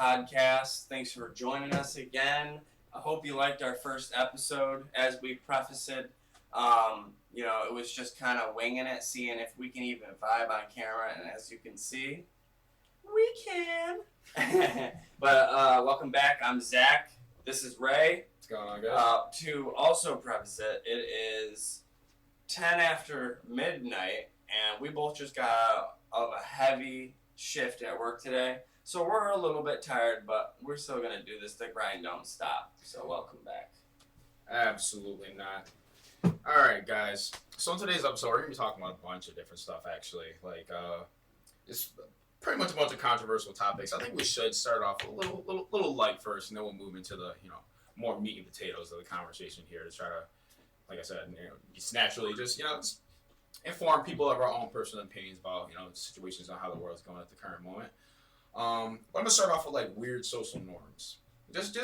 podcast. Thanks for joining us again. I hope you liked our first episode. As we preface it, it was just kind of winging it, seeing if we can even vibe on camera. And as you can see, we can. But welcome back. I'm Zach. This is Ray. What's going on, guys? To also preface it, it is 10 after midnight, and we both just got out of a heavy shift at work today. So we're a little bit tired, but we're still going to do this. The grind don't stop. So welcome back. Absolutely not. All right, guys. So in today's episode, we're going to be talking about a bunch of different stuff, actually. It's pretty much a bunch of controversial topics. I think we should start off a little light first, and then we'll move into the, more meat and potatoes of the conversation here to try to, like I said, just naturally just inform people of our own personal opinions about, situations on how the world's going at the current moment. I'm gonna start off with weird social norms. Just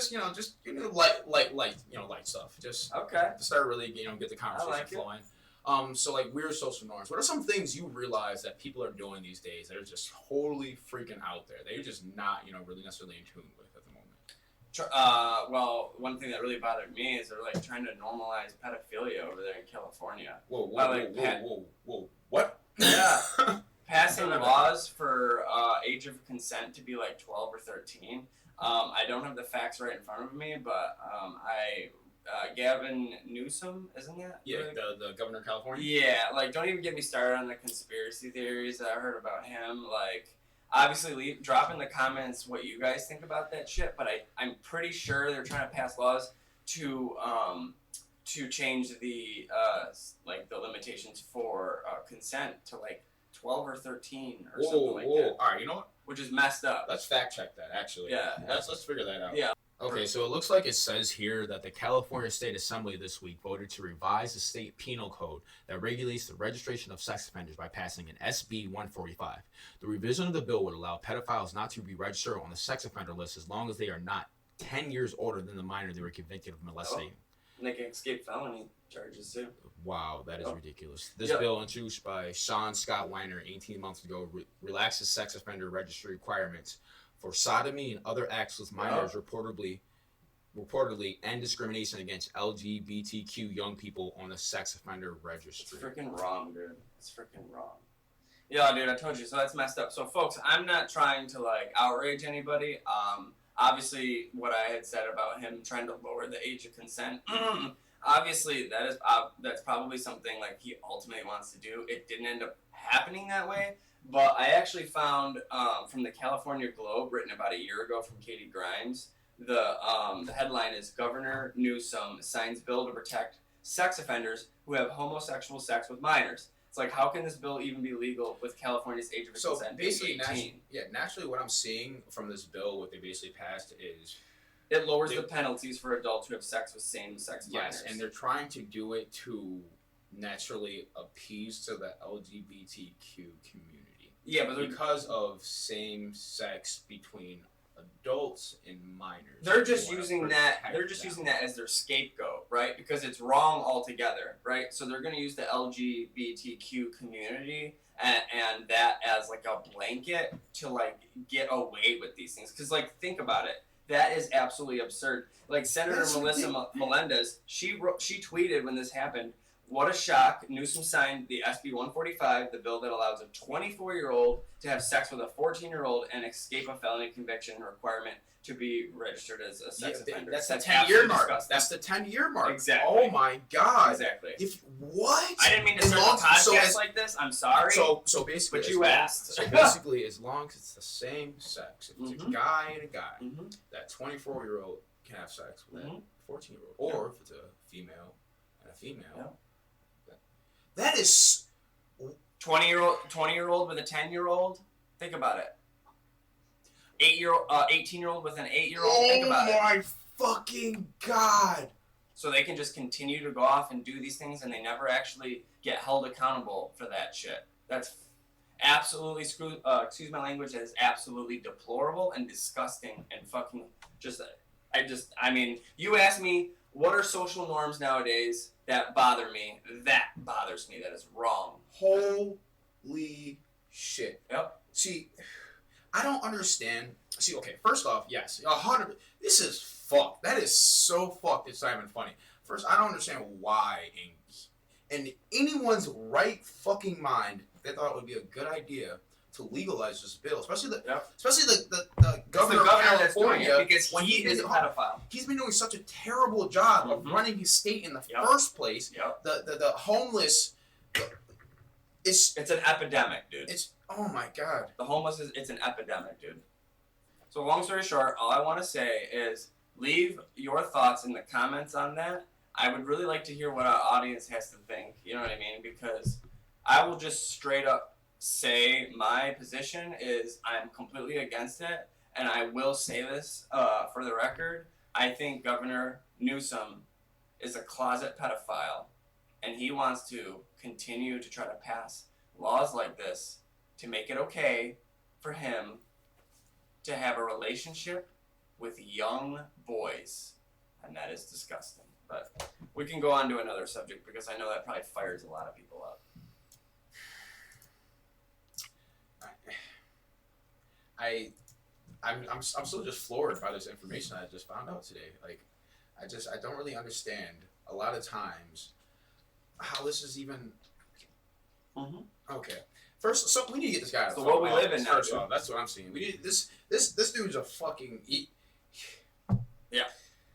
light stuff. Just Okay. to start really, get the conversation flowing. So weird social norms. What are some things you realize that people are doing these days that are just totally freaking out there? They're just not, really necessarily in tune with at the moment. Well, one thing that really bothered me is they're trying to normalize pedophilia over there in California. Whoa, what? Yeah. Passing laws for age of consent to be 12 or 13. I don't have the facts right in front of me, but Gavin Newsom, isn't that? Yeah, the governor of California? Yeah, don't even get me started on the conspiracy theories that I heard about him. Obviously, drop in the comments what you guys think about that shit, but I'm pretty sure they're trying to pass laws to change the the limitations for consent to 12 or 13 or something like that. All right, you know what? Which is messed up. Let's fact check that, actually. Yeah. Let's figure that out. Yeah. Okay, so it looks like it says here that the California State Assembly this week voted to revise the state penal code that regulates the registration of sex offenders by passing an SB 145. The revision of the bill would allow pedophiles not to be registered on the sex offender list as long as they are not 10 years older than the minor they were convicted of molesting. And they can escape felony charges too. Wow, that is ridiculous. This bill, introduced by Sean Scott Weiner 18 months ago, relaxes sex offender registry requirements for sodomy and other acts with minors, reportedly end discrimination against LGBTQ young people on the sex offender registry. It's freaking wrong, dude. It's freaking wrong. Yeah, dude, I told you. So that's messed up. So, folks, I'm not trying to outrage anybody. Obviously, what I had said about him trying to lower the age of consent. Obviously, that's probably something he ultimately wants to do. It didn't end up happening that way. But I actually found from the California Globe, written about a year ago from Katie Grimes, the headline is Governor Newsom signs bill to protect sex offenders who have homosexual sex with minors. It's how can this bill even be legal with California's age of consent? So basically, naturally what I'm seeing from this bill, what they basically passed is it lowers the penalties for adults who have sex with same-sex minors. Yes, and they're trying to do it to naturally appease to the LGBTQ community. Yeah, but because of same sex between adults and minors. They're just using that. They're just using that as their scapegoat, right? Because it's wrong altogether, right? So they're going to use the LGBTQ community and that as a blanket to get away with these things. Because think about it. That is absolutely absurd. Senator Melissa Melendez, she tweeted when this happened, "What a shock. Newsom signed the SB 145, the bill that allows a 24-year-old to have sex with a 14-year-old and escape a felony conviction requirement to be registered as a sex offender." That's the 10-year mark. Disgusting. That's the 10-year mark. Exactly. Oh my God. Exactly. What? I didn't mean to start a podcast like this. I'm sorry. So basically, but you asked. So basically, as long as it's the same sex, if it's a guy and a guy, that 24-year-old can have sex with that 14-year-old, or if it's a female and a female. Yeah. That is 20-year-old with a 10-year-old. Think about it. 18-year-old with an 8-year-old. Think about it. Oh my fucking God! So they can just continue to go off and do these things, and they never actually get held accountable for that shit. That's absolutely excuse my language. That is absolutely deplorable and disgusting and fucking just. I mean, you ask me what are social norms nowadays that bother me. That bothers me. That is wrong. Holy shit. Yep. See, I don't understand. See, okay, first off, yes, 100. This is fucked. That is so fucked. It's not even funny. First, I don't understand why in anyone's right fucking mind they thought it would be a good idea to legalize this bill, especially the governor of that's doing California, it because he is a pedophile. He's been doing such a terrible job of running his state in the first place. The homeless. It's an epidemic, dude. It's oh my god. The homeless it's an epidemic, dude. So long story short, all I want to say is leave your thoughts in the comments on that. I would really like to hear what our audience has to think. You know what I mean? Because I will just straight up say my position is I'm completely against it, and I will say this for the record. I think Governor Newsom is a closet pedophile, and he wants to continue to try to pass laws like this to make it okay for him to have a relationship with young boys, and that is disgusting. But we can go on to another subject because I know that probably fires a lot of people up. I'm still just floored by this information I just found out today. Like, I don't really understand a lot of times how this is even. Okay. First, so we need to get this guy. So what we live in now. First off, that's what I'm seeing. We need this dude's a fucking. Yeah.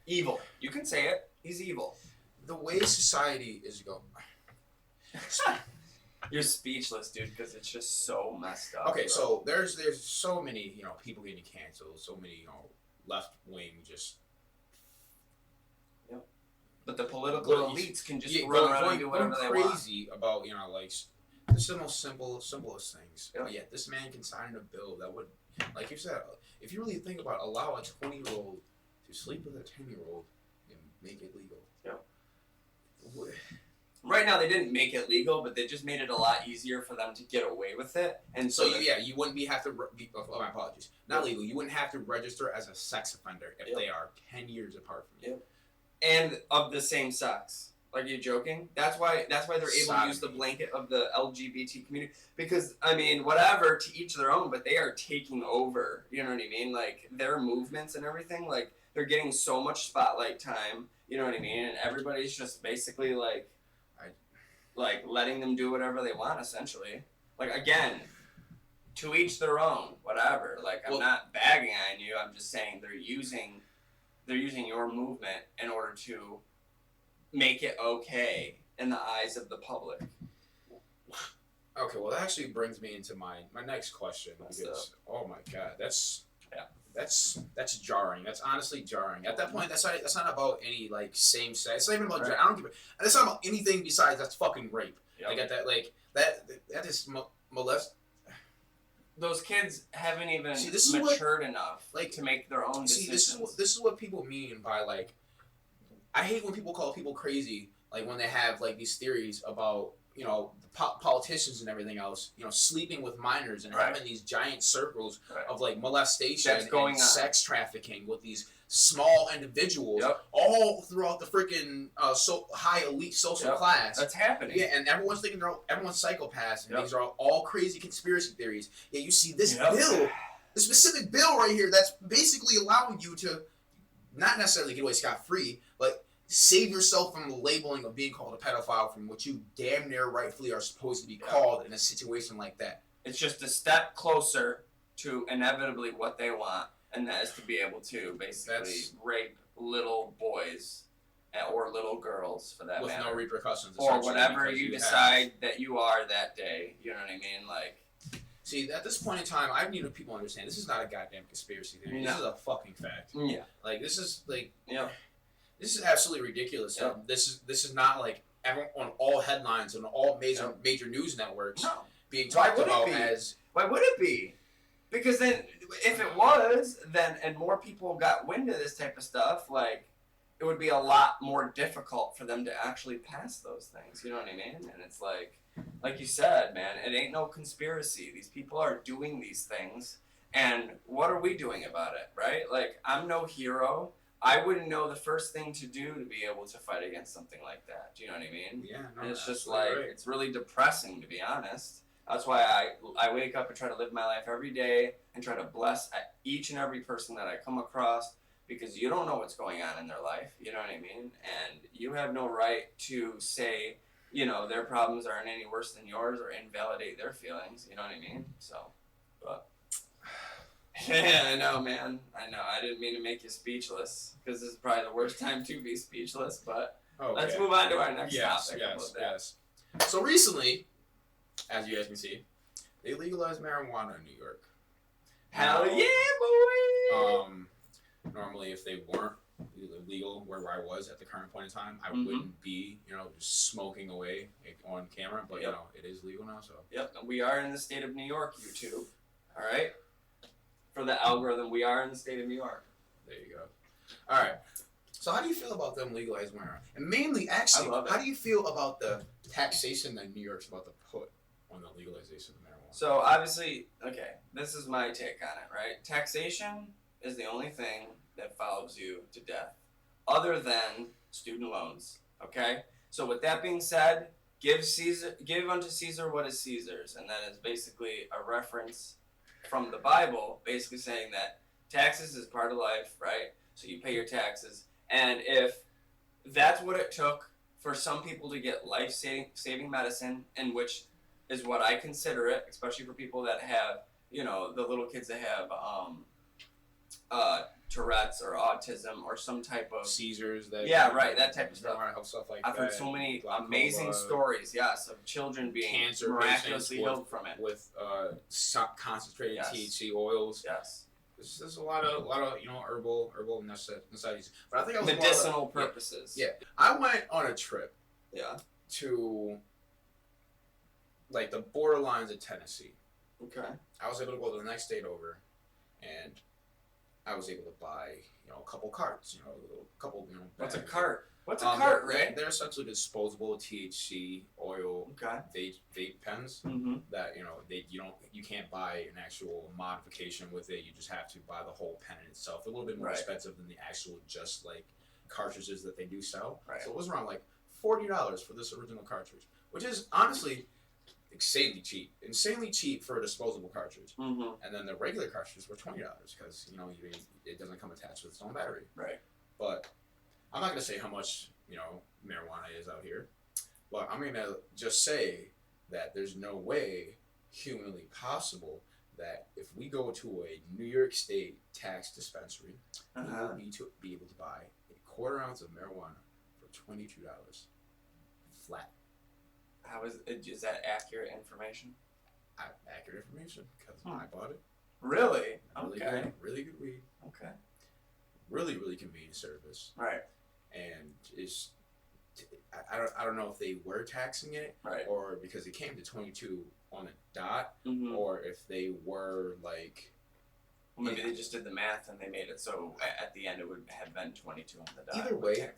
Evil. You can say it. He's evil. The way society is going. You're speechless, dude, because it's just so messed up. Okay, bro. so there's so many people getting canceled, so many left wing just. Yep. But the political elites can just run around and do whatever they want. Crazy about like it's the most simplest things. Yep. But yet this man can sign a bill that would, like you said, if you really think about it, allow a 20-year-old to sleep with a 10-year-old and make it legal. Yep. Right now, they didn't make it legal, but they just made it a lot easier for them to get away with it. And so, you wouldn't have to. My apologies. Not legal. You wouldn't have to register as a sex offender if they are 10 years apart from you. And of the same sex. Like, you joking? That's why they're able to use the blanket of the LGBT community. Because, I mean, whatever, to each their own, but they are taking over. You know what I mean? Like, their movements and everything, like, they're getting so much spotlight time. You know what I mean? And everybody's just basically, like letting them do whatever they want, essentially. Like, again, to each their own, whatever. Like, I'm not bagging on you. I'm just saying they're using your movement in order to make it okay in the eyes of the public. Okay, well, that actually brings me into my next question. Because, oh my god, that's jarring. That's honestly jarring. At that point, that's not about any same sex. It's not even about. Right. I don't give a. That's not about anything besides that's fucking rape. Yep. Like at that that is molest. Those kids haven't even matured enough to make their own decisions. This is what people mean by I hate when people call people crazy. Like when they have these theories about politicians and everything else, sleeping with minors and having these giant circles of molestation and sex trafficking with these small individuals all throughout the freaking so high elite social class. That's happening. Yeah, and everyone's thinking everyone's psychopaths, and these are all crazy conspiracy theories. Yeah, you see this bill, the specific bill right here that's basically allowing you to not necessarily get away scot-free, but save yourself from the labeling of being called a pedophile from what you damn near rightfully are supposed to be called in a situation like that. It's just a step closer to inevitably what they want, and that is to be able to basically rape little boys or little girls, for that matter. With no repercussions. Or whatever you decide that you are that day. You know what I mean? See, at this point in time, I need people to understand this is not a goddamn conspiracy theory. This is a fucking fact. Yeah. This is This is absolutely ridiculous. Yeah. This is not on all headlines and all major news networks being talked about as. Why would it be? Because then, if it was, and more people got wind of this type of stuff, it would be a lot more difficult for them to actually pass those things. You know what I mean? And it's like you said, man, it ain't no conspiracy. These people are doing these things, and what are we doing about it, right? I'm no hero. I wouldn't know the first thing to do to be able to fight against something like that. Do you know what I mean? Yeah. No, and it's just right. It's really depressing, to be honest. That's why I wake up and try to live my life every day and try to bless each and every person that I come across, because you don't know what's going on in their life. You know what I mean? And you have no right to say, their problems aren't any worse than yours or invalidate their feelings. You know what I mean? So, but. Yeah, I know, man. I know. I didn't mean to make you speechless, because this is probably the worst time to be speechless, but let's move on to our next topic. Yes. So recently, as you guys can see, they legalized marijuana in New York. Hell yeah, boy! Normally, if they weren't legal where I was at the current point in time, I wouldn't be, just smoking away on camera. But it is legal now. So we are in the state of New York, YouTube. All right. For the algorithm, we are in the state of New York. There you go. All right. So how do you feel about them legalizing marijuana? And mainly, actually, how do you feel about the taxation that New York's about to put on the legalization of marijuana? So obviously, okay, this is my take on it, right? Taxation is the only thing that follows you to death, other than student loans. Okay. So with that being said, give unto Caesar what is Caesar's, and that is basically a reference from the Bible, basically saying that taxes is part of life, right? So you pay your taxes, and if that's what it took for some people to get life-saving medicine, in which is what I consider it, especially for people that have, the little kids that have Tourette's or autism or some type of seizures. That type of stuff. Stuff like I've heard so many amazing stories, of children being miraculously healed from it with concentrated THC oils. Yes. There's a lot of herbal necessities, but I think I was medicinal purposes. Yeah, I went on a trip. Yeah. To the borderlines of Tennessee. Okay. I was able to go to the next state over, and I was able to buy a couple carts. A couple What's bags. a cart? What's a cart, Ray? They're essentially disposable THC oil vape pens that you can't buy an actual modification with it. You just have to buy the whole pen in itself. They're a little bit more expensive than the actual just cartridges that they do sell. Right. So it was around $40 for this original cartridge, which is honestly insanely cheap for a disposable cartridge. And then the regular cartridges were $20 because it doesn't come attached with its own battery. Right. But I'm not gonna say how much marijuana is out here, but I'm gonna just say that there's no way humanly possible that if we go to a New York State tax dispensary, we will be able to buy a quarter ounce of marijuana for $22 flat. How is that accurate information? Accurate information because I bought it. Really? Okay. Really good weed. Okay. Really, really convenient service. Right. And I don't know if they were taxing it, or because it came to 22 on the dot, or if they were maybe they just did the math and they made it so at the end it would have been 22 on the dot. Either way,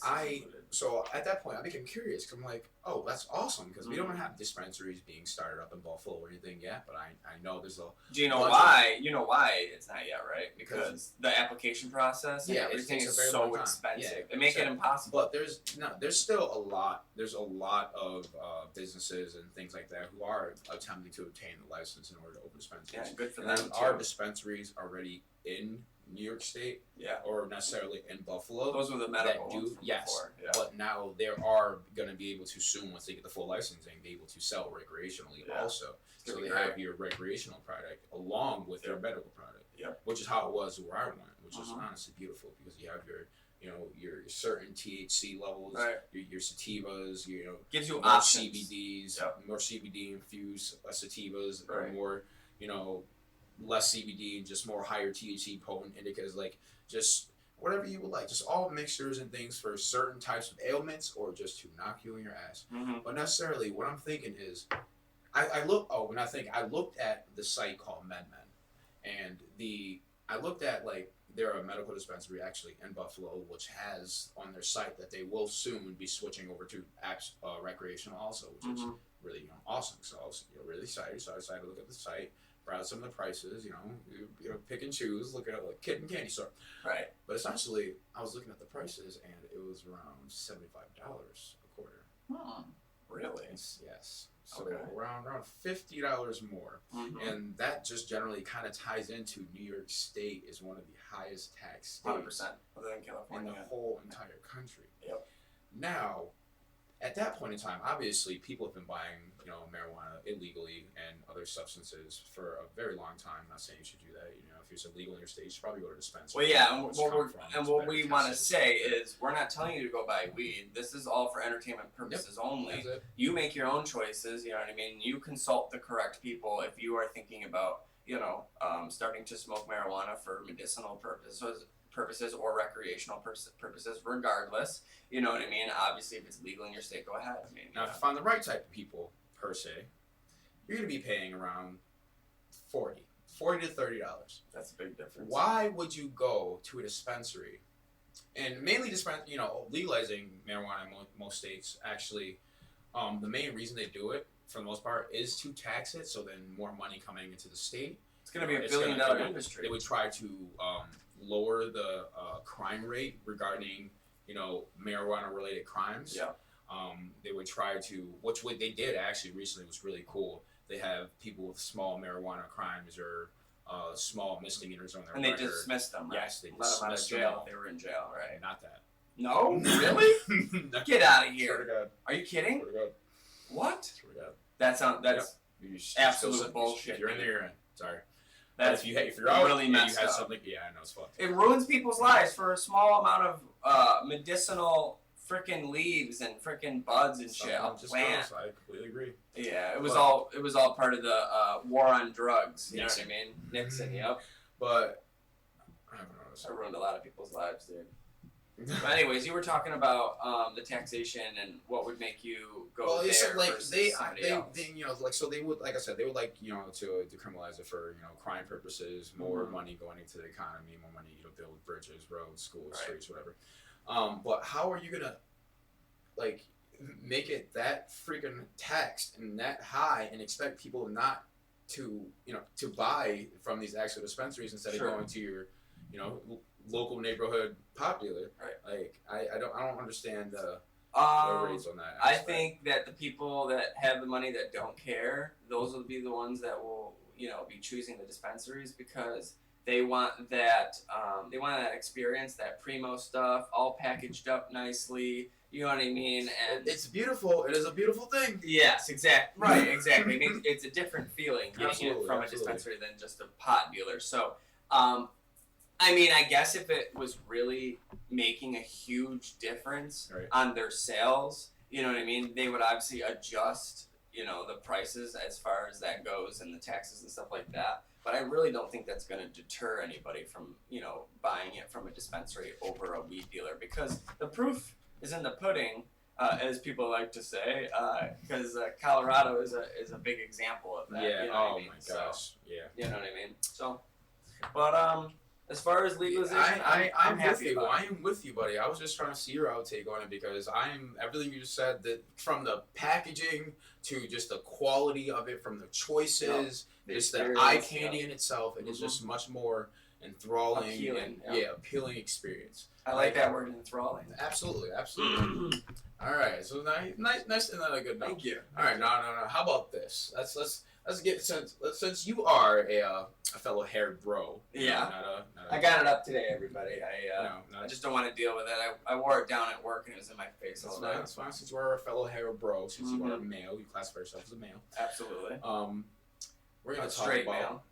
so at that point I became curious because I'm like, oh, that's awesome because we don't have dispensaries being started up in Buffalo or anything yet, but I know there's a. Do you know why? You know why it's not yet, right? Because the application process, everything is so expensive. They make it impossible. But there's still a lot. There's a lot of businesses and things like that who are attempting to obtain the license in order to open dispensaries. Yeah, good for them. Our dispensaries already in New York State, or necessarily in Buffalo. Those were the medical ones from yes. before. Yeah. But now they are going to be able to soon, once they get the full licensing, be able to sell recreationally also. So they have your recreational product along with your medical product, which is how it was where I went, which is honestly beautiful because you have your certain THC levels, your sativas, gives you more options. CBDs, more CBD infused sativas, or more, less CBD and just more higher THC potent indicas, just whatever you would like, just all mixtures and things for certain types of ailments or just to knock you in your ass. But necessarily, what I'm thinking is, I looked at the site called MedMen, and I looked at they're a medical dispensary actually in Buffalo, which has on their site that they will soon be switching over to recreational also, which is really awesome. So I was really excited. So I decided to look at the site, browse some of the prices, pick and choose, look at it like kid and candy store. Right. But essentially, I was looking at the prices, and it was around $75 a quarter. Really? Yes. So Okay. around $50 more. Mm-hmm. And that just generally kind of ties into New York State is one of the highest tax states 100%. Other than in California. the whole entire country. Yep. Now, at that point in time, obviously people have been buying, marijuana illegally and other substances for a very long time. I'm not saying you should do that. If it's illegal in your state, you should probably go to a dispensary. Well, yeah, Where and it's what, come from, it's what better we want to tested. say is we're not telling you to go buy weed. This is all for entertainment purposes only. That's it. You make your own choices, you know what I mean? You consult the correct people if you are thinking about, starting to smoke marijuana for medicinal purposes or recreational purposes, regardless. You know what I mean? Obviously, if it's legal in your state, go ahead. I mean, Now, if you find the right type of people, per se, you're going to be paying around $40 to $30. that's a big difference. Why would you go to a dispensary and mainly legalizing marijuana in most states? Actually, the main reason they do it for the most part is to tax it, so then more money coming into the state. It's going to be a It's billion-dollar gonna- industry. They would try to lower the crime rate regarding marijuana related crimes. Yeah. They would try to, what they did actually recently was really cool. They have people with small marijuana crimes or small misdemeanors on their And they record. dismissed them, right? Yes, they Let them out of dismissed them jail all. if they were in jail, right? Not that. No? Really? Get out of Swear to here. God. Are you kidding? Swear to God. What? Swear to God. That's You should absolute still- bullshit, If you're in dude. there, you're in. Sorry. that's If you're out, really and messed you had up. something. Yeah, I know it's fucked. It ruins people's lives for a small amount of medicinal freaking leaves and freaking buds and shit. Something A just plant. goes. I completely agree. Yeah, it was But- all part of the war on drugs. You Nixon. know what I mean? Nixon. Yep. But I don't know. That ruined a lot of people's lives, dude. But anyways, you were talking about the taxation and what would make you go Well, there it's like versus they somebody else. so they would, like I said, they would like to decriminalize it for crime purposes, more Mhm. money going into the economy, more money build bridges, roads, schools, Right. streets, whatever. But how are you gonna make it that freaking taxed and that high and expect people not to to buy from these actual dispensaries instead Sure. of going to your local neighborhood pot dealer? Right. Like I don't understand the rates on that. I aspect. think that the people that have the money that don't care, those will be the ones that will, be choosing the dispensaries because they want that experience, that primo stuff, all packaged up nicely. You know what I mean? And It's beautiful. It is a beautiful thing. yes, exactly. Right, exactly. It's a different feeling getting Absolutely, it from absolutely. a dispensary than just a pot dealer. So, I mean, I guess if it was really making a huge difference Right. on their sales, you know what I mean? They would obviously adjust, the prices as far as that goes and the taxes and stuff like that. But I really don't think that's going to deter anybody from, buying it from a dispensary over a weed dealer because the proof is in the pudding, as people like to say, because Colorado is a big example of that. Yeah. You know what Oh I mean? my So, gosh. Yeah. you know what I mean? So, but as far as legalization, I'm with happy you. about I am with you, buddy. I was just trying to see your outtake on it because I'm everything you just said. That from the packaging to just the quality of it, from the choices, The just the experience, eye candy yeah. in itself, it is Mhm. just much more enthralling Appealing, and yeah. appealing experience. I like that word enthralling. Absolutely, absolutely. All right, so nice, and then a good note. Thank you. All right, no. How about this? Let's get since you are a fellow haired bro. Yeah. Not a I got it up today, everybody. no, I just don't want to deal with it. I wore it down at work and it was in my face That's all fine. day. That's fine. Since you are a fellow haired bro, since you are a Mhm. male, you classify yourself as a male. Absolutely. We're gonna A talk straight about male.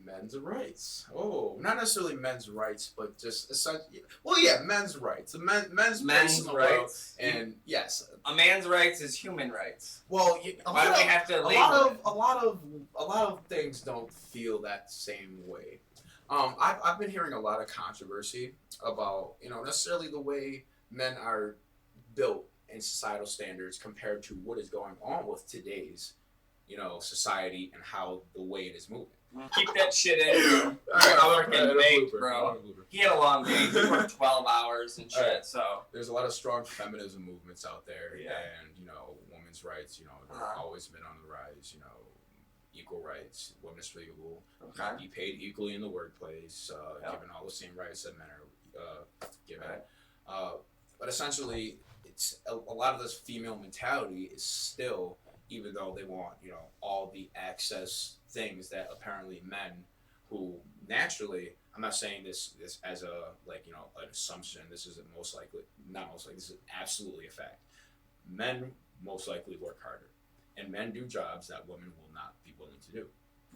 men's rights. Oh, not necessarily men's rights, but just essentially. Well, yeah, men's rights. Men's place Men's in the world. rights. And yes, A man's rights is human rights. well, Why do we have to a label it? lot of things don't feel that same way. I've been hearing a lot of controversy about necessarily the way men are built in societal standards compared to what is going on with today's society and how the way it is moving. Keep that shit in. All right, I'm working a baked, blooper, bro. a blooper. He had a long day. He worked 12 hours and shit. Alright. So There's a lot of strong feminism movements out there, Yeah. and women's rights. They're Uh-huh. always been on the rise. Equal rights, women are equal, okay. be paid equally in the workplace, Yeah. given all the same rights that men are given. Right. But essentially, it's a lot of this female mentality is still, even though they want, you know, all the access things that apparently men who naturally, I'm not saying this as a, like, you know, an assumption. This is most likely, not most likely, this is absolutely a fact. Men most likely work harder, and men do jobs that women will not be willing to do.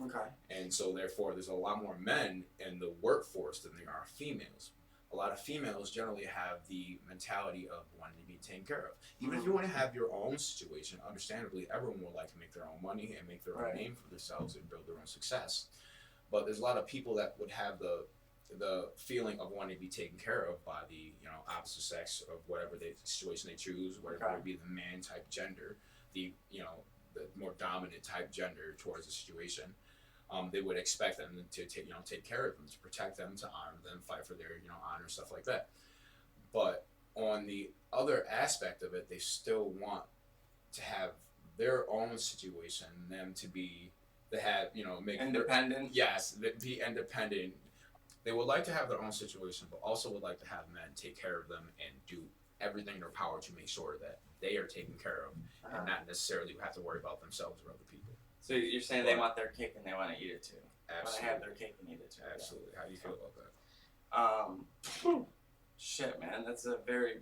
Okay. And so therefore there's a lot more men in the workforce than there are females. A lot of females generally have the mentality of wanting to be taken care of. Even if you want to have your own situation, understandably, everyone would like to make their own money and make their own name for themselves and build their own success. But there's a lot of people that would have the feeling of wanting to be taken care of by the, you know, opposite sex of whatever situation they choose, whether it be the man type gender, the, you know, the more dominant type gender towards the situation. They would expect them to take care of them, to protect them, to honor them, fight for their, you know, honor, stuff like that. But on the other aspect of it, they still want to have their own situation, them to be, they have, you know, make independent. Yes, be independent. They would like to have their own situation, but also would like to have men take care of them and do everything in their power to make sure that they are taken care of, and not necessarily have to worry about themselves or other people. So you're saying they want their cake and they want to eat it too. Absolutely. Want to have their cake and eat it too. Absolutely. Yeah. How do you feel about that? Shit, man, that's a very,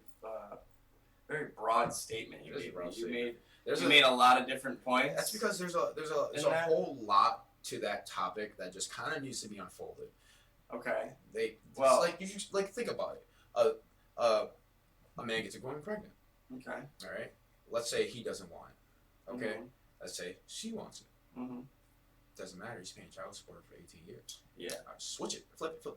very broad statement you made. You made a lot of different points. That's because there's a whole lot to that topic that just kind of needs to be unfolded. Okay. Like you just, like, think about it. A man gets a woman pregnant. Okay. All right. Let's say he doesn't want it. Okay. Mm-hmm. Let's say she wants it. Mm-hmm. Doesn't matter. He's paying child support for 18 years. Yeah. Switch it. Flip it.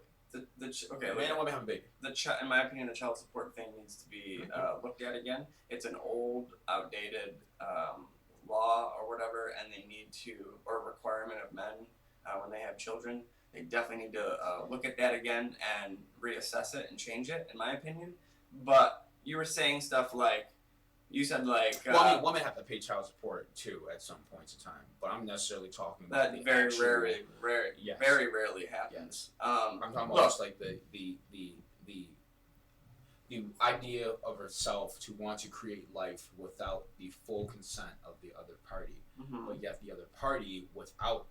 Okay. Man and woman have a baby. In my opinion, the child support thing needs to be looked at again. It's an old, outdated law or whatever, and they need to, or requirement of men when they have children. They definitely need to look at that again and reassess it and change it, in my opinion. But you were saying stuff like, you said like... well, I mean, women have to pay child support too at some points in time, but I'm necessarily talking about that very rarely happens. Yes. I'm talking about just like the idea of herself to want to create life without the full consent of the other party, but yet the other party without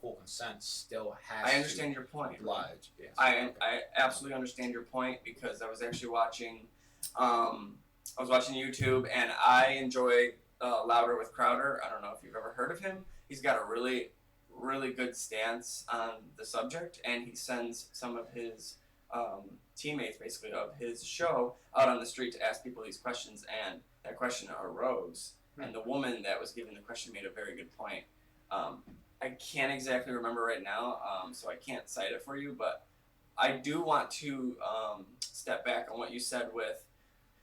full consent still has. I understand your point. Oblige. Yes. I absolutely understand your point, because I was actually watching. I was watching YouTube, and I enjoy Louder with Crowder. I don't know if you've ever heard of him. He's got a really, really good stance on the subject, and he sends some of his teammates, basically, of his show out on the street to ask people these questions, and that question arose, and the woman that was giving the question made a very good point. I can't exactly remember right now, so I can't cite it for you, but I do want to step back on what you said with,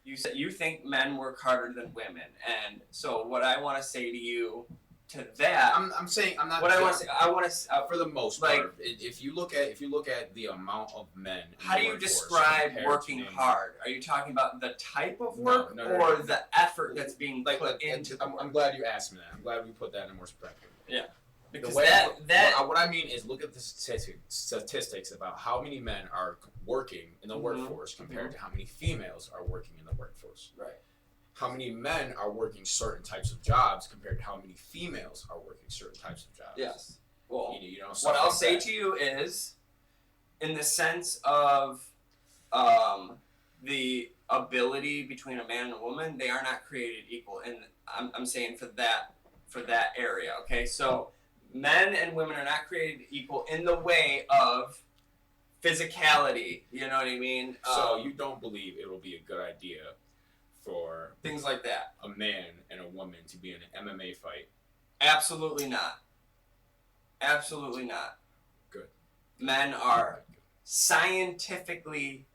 you said you think men work harder than women, and so what I want to say to you to that, I'm saying I'm not. What I want to for the most part, if you look at the amount of men. How do you describe working hard? Are you talking about the type of work or the effort that's being put into? I'm glad you asked me that. I'm glad we put that in more perspective. Yeah. Because what I mean is, look at the statistics about how many men are working in the workforce compared to how many females are working in the workforce. Right. How many men are working certain types of jobs compared to how many females are working certain types of jobs. Yes. Well, what I'll say to you is, in the sense of the ability between a man and a woman, they are not created equal. And I'm saying for that area. Okay, so men and women are not created equal in the way of physicality. You know what I mean? So you don't believe it will be a good idea for things like that, a man and a woman to be in an MMA fight? Absolutely not. Absolutely not. Good. Men are scientifically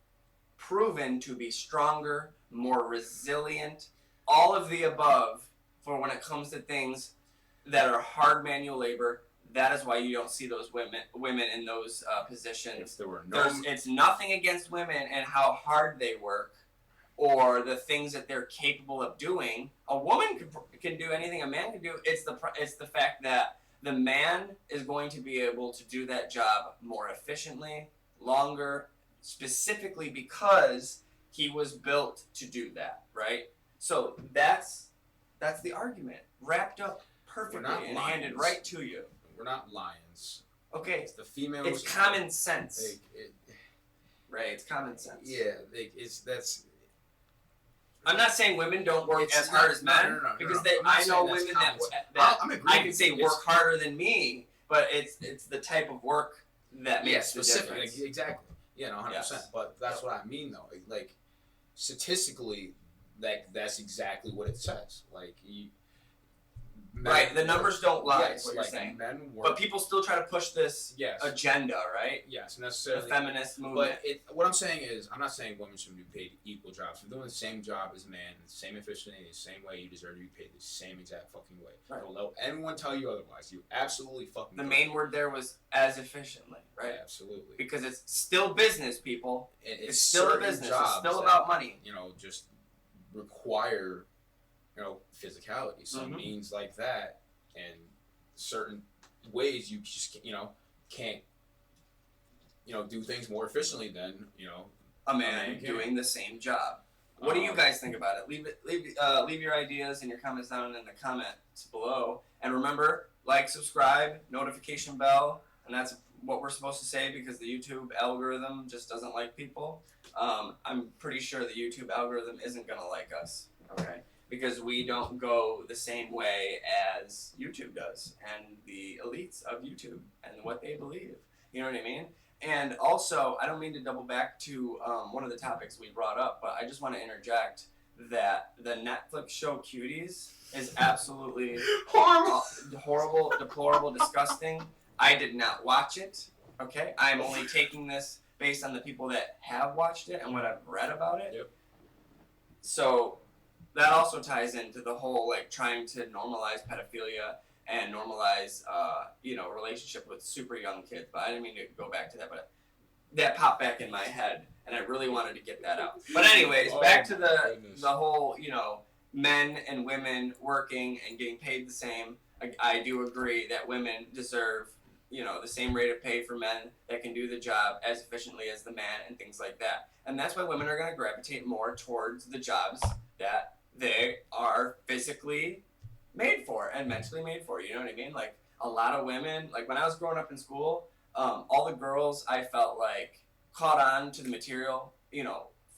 proven to be stronger, more resilient, all of the above for when it comes to things that are hard manual labor. That is why you don't see those women in those positions. It's nothing against women and how hard they work or the things that they're capable of doing. A woman can do anything a man can do. It's the fact that the man is going to be able to do that job more efficiently, longer, specifically because He was built to do that, right? So that's the argument wrapped up perfectly not and handed lions. right to you. We're not lions. Okay, It's the females. it's common sense, Like, right? It's common sense. yeah, like, that's. I'm not saying women don't work It's as hard not- as men no, because I'm I not know saying that's women common that I'm I agreeing. can say It's- work harder than me, but it's the type of work that Yeah, makes the specific. difference. Like, exactly. Yeah, no, 100%. Yes. But that's what I mean, though. Like, statistically, that's exactly what it says. Like, Right, the numbers don't lie. Yes, is what you're like, saying. men work. But people still try to push this yes, agenda, right? yes, The necessarily. feminist movement. But what I'm saying is, I'm not saying women should be paid equal jobs. If you're doing the same job as a man, the same efficiency, the same way, you deserve to be paid the same exact fucking way. Right. Don't let anyone tell you otherwise. You absolutely fucking. The correct. main word there was as efficiently, right? Yeah, absolutely. Because it's still business, people. And It's still a certain business. It's jobs still that, about money. just require, physicality. Some Mhm. means like that, and certain ways you just, can't, do things more efficiently than, A man can. doing the same job. What do you guys think about it? Leave your ideas and your comments down in the comments below. And remember, like, subscribe, notification bell, and that's what we're supposed to say because the YouTube algorithm just doesn't like people. I'm pretty sure the YouTube algorithm isn't gonna like us, okay? Because we don't go the same way as YouTube does and the elites of YouTube and what they believe. You know what I mean? And also, I don't mean to double back to one of the topics we brought up, but I just want to interject that the Netflix show Cuties is absolutely horrible, deplorable, disgusting. I did not watch it, okay? I'm only taking this based on the people that have watched it and what I've read about it. Yep. So that also ties into the whole, like, trying to normalize pedophilia and normalize, relationship with super young kids. But I didn't mean to go back to that, but that popped back in my head, and I really wanted to get that out. But anyways, back to the whole, men and women working and getting paid the same. I do agree that women deserve, the same rate of pay for men that can do the job as efficiently as the man and things like that. And that's why women are going to gravitate more towards the jobs that they are physically made for and mentally made for. You know what I mean? Like, a lot of women, like when I was growing up in school, all the girls I felt like caught on to the material,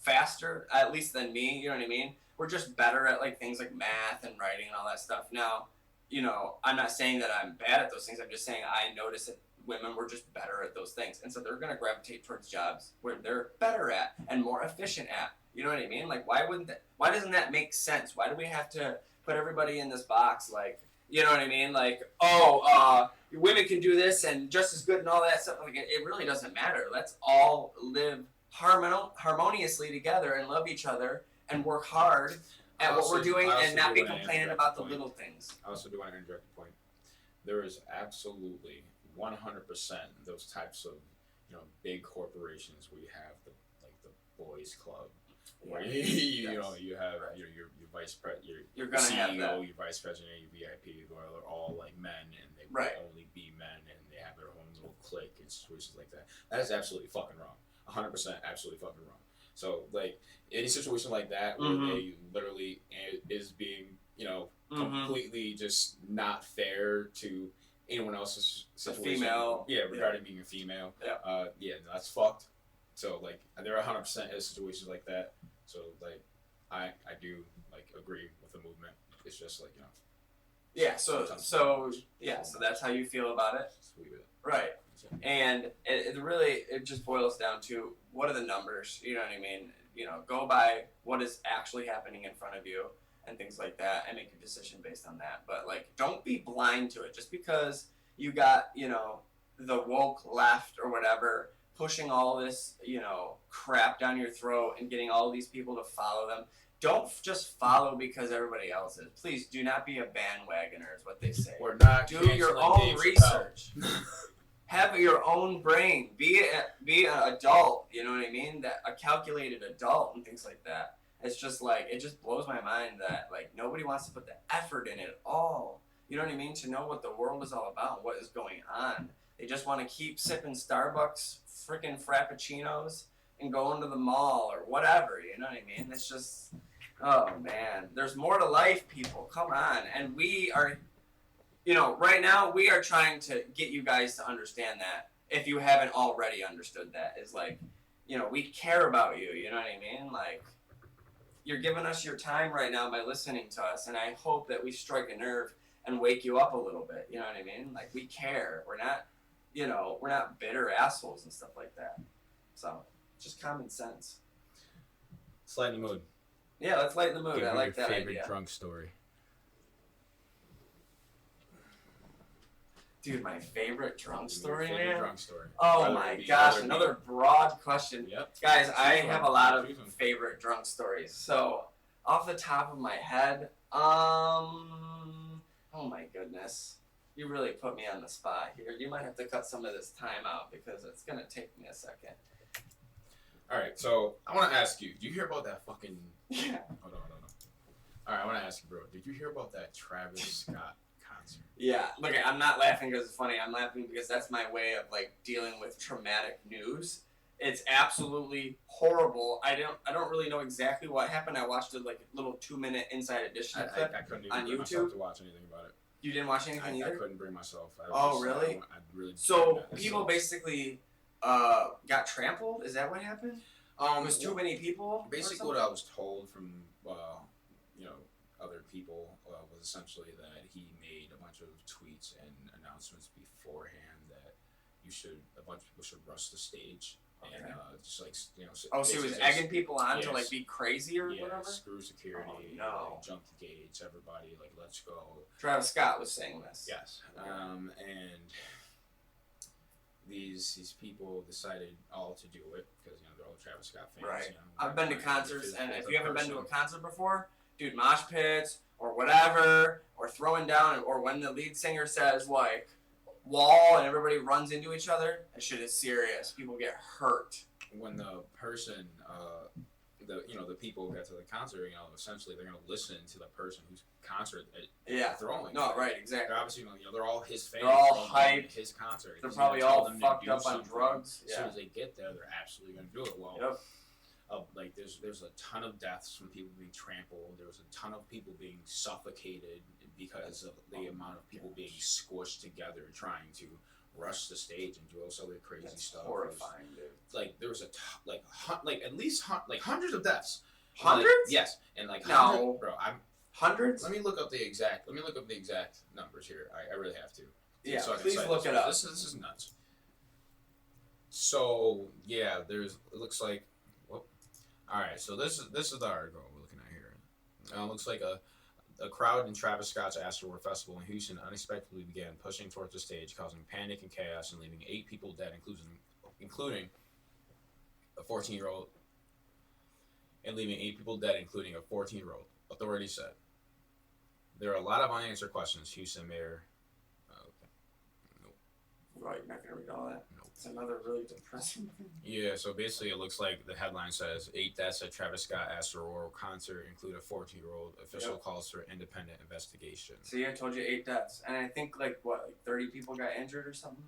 faster, at least than me, you know what I mean? We're just better at like things like math and writing and all that stuff. Now, I'm not saying that I'm bad at those things. I'm just saying I noticed that women were just better at those things. And so they're going to gravitate towards jobs where they're better at and more efficient at. You know what I mean? Like, why doesn't that make sense? Why do we have to put everybody in this box? Like, you know what I mean? Like, women can do this and just as good and all that stuff. Like, it really doesn't matter. Let's all live harmoniously together and love each other and work hard at what we're doing and not be complaining about the little things. I also do want to interject a point. There is absolutely 100% those types of, big corporations where you have the boys club, where you have your vice president, You're your gonna CEO, have that. your vice president, your VIP, who are all like men, and they will Right. only be men, and they have their own little clique and situations like that. That is absolutely fucking wrong. 100% absolutely fucking wrong. So, like, any situation like that where Mhm. they literally is being, Mhm. completely just not fair to anyone else's situation. female. Yeah, regarding being a female. Yeah. No, that's fucked. So, like, there are 100% is situations like that. So, like, I do, like, agree with the movement. It's just, like, Yeah, so that's how you feel about it. just leave it. Right. And it just boils down to what are the numbers, you know what I mean? Go by what is actually happening in front of you and things like that and make a decision based on that. But like, don't be blind to it just because you got, the woke left or whatever pushing all this, crap down your throat and getting all these people to follow them. Don't just follow because everybody else is. Please do not be a bandwagoner is what they say. We're not Do your canceling own Dave Chappelle. research. Have your own brain. Be an adult. You know what I mean? A calculated adult and things like that. It's just like it just blows my mind that like nobody wants to put the effort in it at all. You know what I mean? To know what the world is all about, what is going on. They just want to keep sipping Starbucks freaking frappuccinos and going to the mall or whatever. You know what I mean? It's just, oh man, there's more to life, people. Come on, and we are, right now we are trying to get you guys to understand that. If you haven't already understood that, is like, we care about you. You know what I mean? Like, you're giving us your time right now by listening to us, and I hope that we strike a nerve and wake you up a little bit. You know what I mean? Like, we care. We're not, we're not bitter assholes and stuff like that. So, just common sense. Let's lighten the mood. Yeah, let's lighten the mood. Give I me like your that favorite idea. drunk story. Dude, my favorite drunk Give me story, your favorite man. drunk story. Oh Whether my it be gosh, other another people. broad question. Yep. Guys, I Choose have one. a lot of Choose one. favorite drunk stories. So, off the top of my head, oh my goodness. You really put me on the spot here. You might have to cut some of this time out because it's going to take me a second. All right, so I want to ask you, did you hear about that fucking... Yeah. Hold on. All right, I want to ask you, bro, did you hear about that Travis Scott concert? Yeah, look, I'm not laughing because it's funny. I'm laughing because that's my way of like dealing with traumatic news. It's absolutely horrible. I don't really know exactly what happened. I watched a like little 2-minute Inside Edition clip. I couldn't even on bring myself YouTube? to watch anything about it. You didn't watch anything I either? couldn't bring myself. Really? I really So didn't. people basically got trampled. Is that what happened? It was too many people. Basically, what I was told from other people was essentially that he made a bunch of tweets and announcements beforehand that a bunch of people should rush the stage. Okay. And just like Oh, so he was egging people on to like be crazy or yeah, whatever. screw security. Oh, no. Like, jump the gates. Everybody, like, let's go. Travis Scott was saying this. Yes. Okay. And these people decided all to do it because they're all Travis Scott fans. Right. You know, I've been to Ryan concerts, is and a if you haven't been to a person. concert before, dude, mosh pits or whatever, or throwing down, or when the lead singer says like wall and everybody runs into each other, that shit is serious. People get hurt. When the person, the people get to the concert, essentially they're gonna listen to the person whose concert Yeah. throwing. No, right, exactly. They're obviously, they're all his fans. They're all throwing hyped. His concert. They're He's probably gonna tell all them to fucked do up on something. drugs. As soon Yeah. as they get there, they're absolutely gonna do it. Well, Yep. like there's a ton of deaths from people being trampled. There was a ton of people being suffocated because of the amount of people being squished together trying to rush the stage and do all this other crazy That's stuff. horrifying, dude. Like there was at least hundreds of deaths. Hundreds? Like, yes, and like No. hundreds, bro. Hundreds? Let me look up the exact numbers here. I really have to. Yeah, So I can please cite look this. it up. This is nuts. So yeah, it looks like. Whoop. All right, so this is the article we're looking at here. It looks like a crowd in Travis Scott's Astroworld Festival in Houston unexpectedly began pushing towards the stage, causing panic and chaos and leaving 8 people dead, including a 14-year-old. And leaving 8 people dead, including a 14-year-old. Authorities said. There are a lot of unanswered questions. Houston Mayor. Right, you're not gonna read all that. Nope. It's another really depressing thing. Yeah, so basically it looks like the headline says 8 deaths at Travis Scott Astroworld concert, include a 14-year-old. Official calls for independent investigation. See, I told you 8 deaths, and I think like 30 people got injured or something,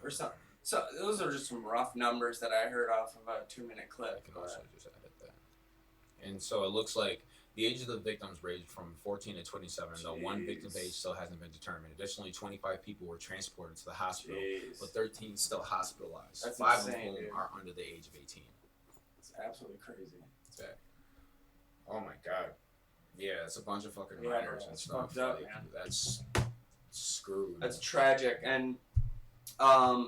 or something. So those are just some rough numbers that I heard off of a 2-minute I clip. can also just edit that. And so it looks like the age of the victims ranged from 14 to 27, though one victim's age still hasn't been determined. Additionally, 25 people were transported to the hospital, Jeez. but 13 still hospitalized. That's 5 insane, of whom dude. are under the age of 18. It's absolutely crazy. Oh my god. Yeah, it's a bunch of fucking Yeah, minors bro, and it's stuff. fucked up, Like, man. that's screwed. That's tragic, and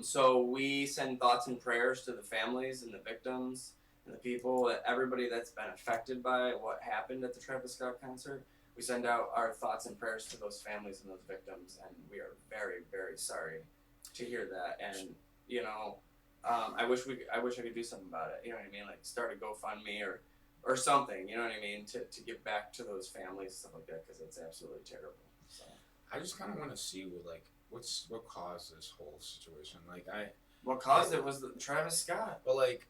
so we send thoughts and prayers to the families and the victims and the people, everybody that's been affected by what happened at the Travis Scott concert. We send out our thoughts and prayers to those families and those victims, and we are very, very sorry to hear that. And I wish I could do something about it. You know what I mean? Like start a GoFundMe or something. You know what I mean? To give back to those families, stuff like that, because it's absolutely terrible. So. I just kind of want to see what caused this whole situation. Like What caused it was the Travis Scott. but like,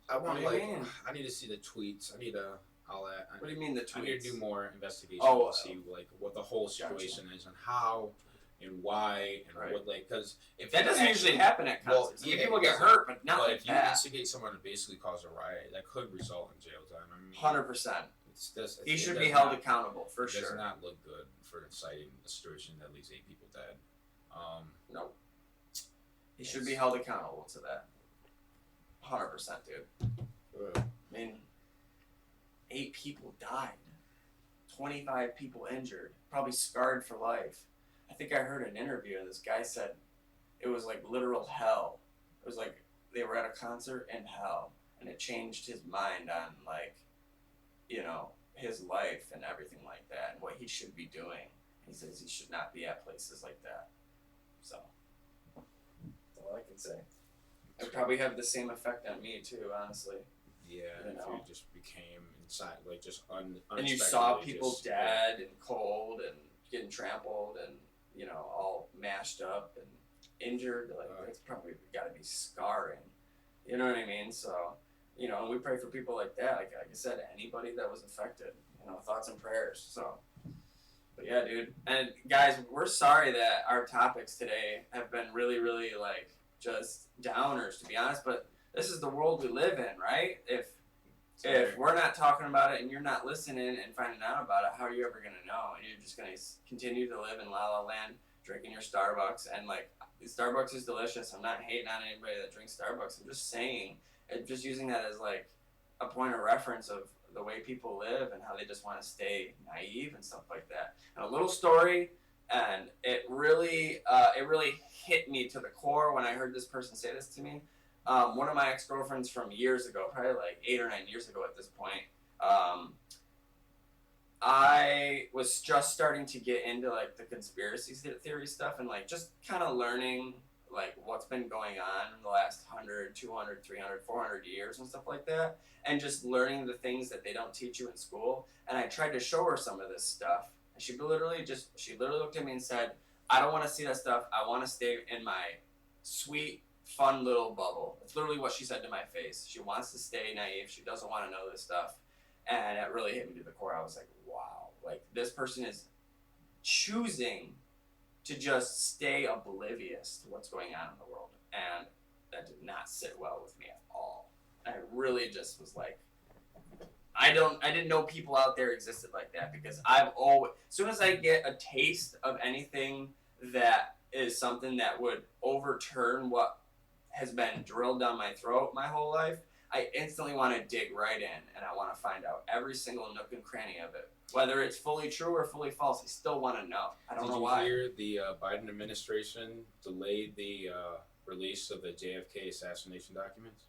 I want What do you like, mean? I need to see the tweets. I need to all that. What do you mean the tweets? I need to do more investigation Oh, to see like what the whole situation is and how and why and Right. what, like, because if That you doesn't actually- usually happen at well, concerts. yeah, People it get doesn't. hurt, but not But like if you that. instigate someone to basically cause a riot, that could result in jail time. I mean, 100%. He should be held accountable for It does sure. not look good for inciting a situation that leaves 8 people dead. No. He should be held accountable to that. 100%, dude. I mean, 8 people died. 25 people injured. Probably scarred for life. I think I heard an interview and this guy said it was like literal hell. It was like they were at a concert in hell and it changed his mind on like, you know, his life and everything like that and what he should be doing. He says he should not be at places like that. So, that's all I can say. It would probably have the same effect on me too, honestly. Yeah, You if know. you just became inside, like just And you saw unexpectedly people just- dead and cold and getting trampled and, you know, all mashed up and injured. Like, that's probably got to be scarring. You know what I mean? So, you know, and we pray for people like that. Like I said, anybody that was affected, you know, thoughts and prayers. So, but yeah, dude. And guys, we're sorry that our topics today have been really, really like just downers, to be honest. But this is the world we live in, right? If we're not talking about it and you're not listening and finding out about it, how are you ever going to know? And you're just going to continue to live in La La Land, drinking your Starbucks. And, like, Starbucks is delicious. I'm not hating on anybody that drinks Starbucks. I'm just saying, just using that as, like, a point of reference of the way people live and how they just want to stay naive and stuff like that. And a little story, and it really hit me to the core when I heard this person say this to me. One of my ex-girlfriends from years ago, probably like 8 or 9 years ago at this point, I was just starting to get into like the conspiracy theory stuff and like just kind of learning like what's been going on in the last 100, 200, 300, 400 years and stuff like that, and just learning the things that they don't teach you in school. And I tried to show her some of this stuff, and she literally looked at me and said, "I don't want to see that stuff. I want to stay in my sweet, fun little bubble." That's literally what she said to my face. She wants to stay naive. She doesn't want to know this stuff. And it really hit me to the core. I was like, wow, like this person is choosing to just stay oblivious to what's going on in the world. And that did not sit well with me at all. I really just was like, I didn't know people out there existed like that, because as soon as I get a taste of anything that is something that would overturn what has been drilled down my throat my whole life, I instantly want to dig right in and I want to find out every single nook and cranny of it. Whether it's fully true or fully false, I still want to know. I don't know why. Did you hear the Biden administration delayed the release of the JFK assassination documents?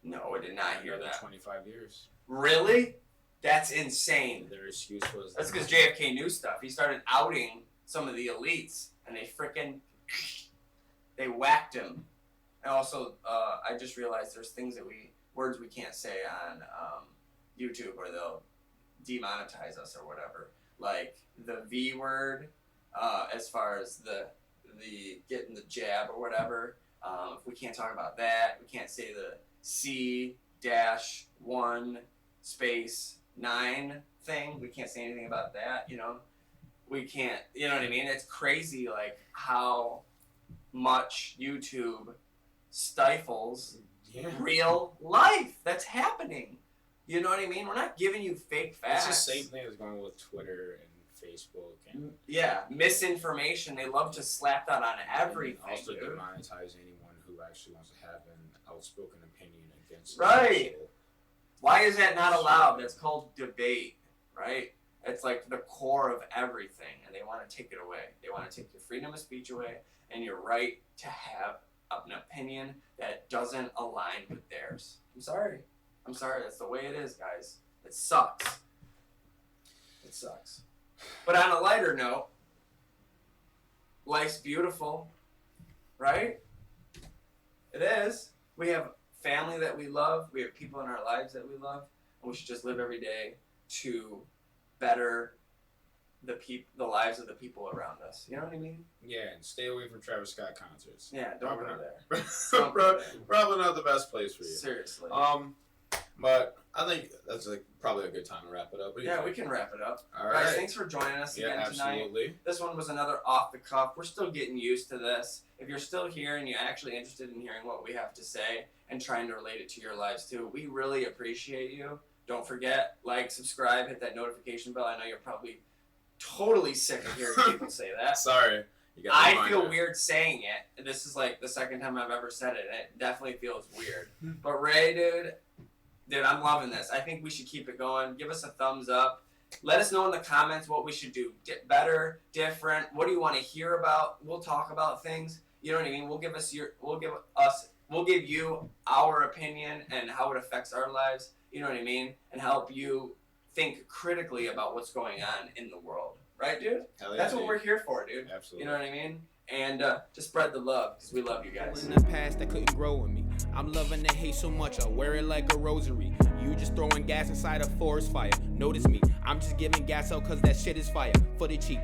No, I did not hear Another that. 25 years. Really? That's insane. Their excuse was... That's because JFK knew stuff. He started outing some of the elites, and they whacked him. And also, I just realized there's words we can't say on YouTube, or they'll demonetize us or whatever. Like the V word, as far as the getting the jab or whatever. If we can't talk about that, we can't say the C-1-9 thing. We can't say anything about that, you know. We can't, you know what I mean? It's crazy, like, how much YouTube stifles real life that's happening. You know what I mean? We're not giving you fake facts. It's the same thing as going with Twitter and Facebook and... Yeah, misinformation. They love to slap that on everything, and also dude. demonetize anyone who actually wants to have an outspoken opinion against... Right. Why is that not allowed? That's called debate, right? It's like the core of everything, and they want to take it away. They want to take your freedom of speech away and your right to have an opinion that doesn't align with theirs. I'm sorry. That's the way it is, guys. It sucks. But on a lighter note, life's beautiful, right? It is. We have family that we love. We have people in our lives that we love. And we should just live every day to better the lives of the people around us. You know what I mean? Yeah, and stay away from Travis Scott concerts. Yeah, don't Probably go not. there. Don't go there. Probably not the best place for you. Seriously. But I think that's probably a good time to wrap it up. What do you Yeah, think? we can wrap it up. All Guys, right. thanks for joining us Yeah, again tonight. absolutely. This one was another off the cuff. We're still getting used to this. If you're still here and you're actually interested in hearing what we have to say and trying to relate it to your lives too, we really appreciate you. Don't forget, like, subscribe, hit that notification bell. I know you're probably totally sick of hearing people say that. Sorry. You got the I reminder. feel weird saying it. This is like the second time I've ever said it, and it definitely feels weird. But Ray, dude, I'm loving this. I think we should keep it going. Give us a thumbs up. Let us know in the comments what we should do better, different. What do you want to hear about? We'll talk about things. You know what I mean? We'll give you our opinion and how it affects our lives. You know what I mean? And help you think critically about what's going on in the world. Right, dude? Hell yeah, That's what dude. we're here for, dude. Absolutely. You know what I mean? And just spread the love, because we love you guys. In the past that couldn't grow in me. I'm loving the hate so much, I wear it like a rosary. You just throwing gas inside a forest fire. Notice me, I'm just giving gas out cause that shit is fire. For the cheap.